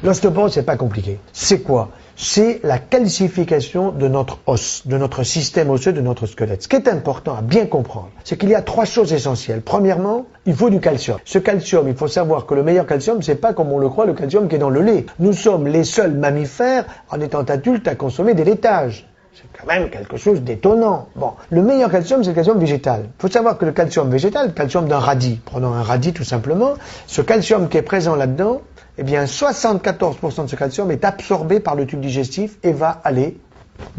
L'ostéoporose, c'est pas compliqué. C'est quoi? C'est la calcification de notre os, de notre système osseux, de notre squelette. Ce qui est important à bien comprendre, c'est qu'il y a 3 choses essentielles. Premièrement, il faut du calcium. Ce calcium, il faut savoir que le meilleur calcium, c'est pas comme on le croit le calcium qui est dans le lait. Nous sommes les seuls mammifères, en étant adultes, à consommer des laitages. C'est quand même quelque chose d'étonnant. Bon, le meilleur calcium, c'est le calcium végétal. Il faut savoir que le calcium végétal, le calcium d'un radis, prenons un radis tout simplement, ce calcium qui est présent là-dedans, eh bien 74% de ce calcium est absorbé par le tube digestif et va aller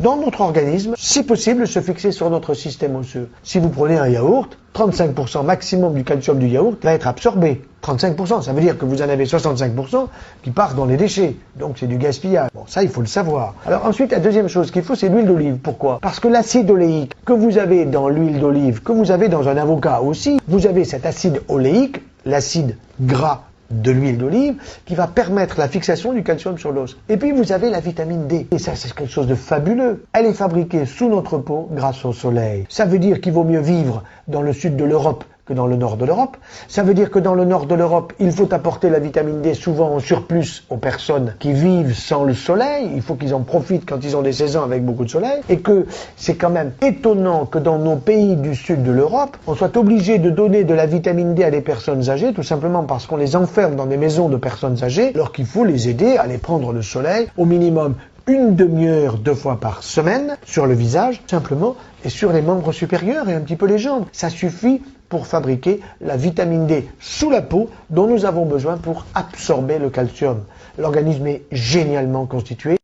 dans notre organisme, si possible, se fixer sur notre système osseux. Si vous prenez un yaourt, 35% maximum du calcium du yaourt va être absorbé. 35%, ça veut dire que vous en avez 65% qui partent dans les déchets. Donc c'est du gaspillage. Bon, ça, il faut le savoir. Alors ensuite, la deuxième chose qu'il faut, c'est l'huile d'olive. Pourquoi? Parce que l'acide oléique que vous avez dans l'huile d'olive, que vous avez dans un avocat aussi, vous avez cet acide oléique, l'acide gras de l'huile d'olive, qui va permettre la fixation du calcium sur l'os. Et puis vous avez la vitamine D. Et ça, c'est quelque chose de fabuleux. Elle est fabriquée sous notre peau grâce au soleil. Ça veut dire qu'il vaut mieux vivre dans le sud de l'Europe que dans le nord de l'Europe. Ça veut dire que dans le nord de l'Europe, il faut apporter la vitamine D souvent en surplus aux personnes qui vivent sans le soleil. Il faut qu'ils en profitent quand ils ont des saisons avec beaucoup de soleil. Et que c'est quand même étonnant que dans nos pays du sud de l'Europe, on soit obligé de donner de la vitamine D à des personnes âgées, tout simplement parce qu'on les enferme dans des maisons de personnes âgées, alors qu'il faut les aider à aller prendre le soleil au minimum une demi-heure 2 fois par semaine sur le visage, simplement, et sur les membres supérieurs et un petit peu les jambes. Ça suffit pour fabriquer la vitamine D sous la peau dont nous avons besoin pour absorber le calcium. L'organisme est génialement constitué.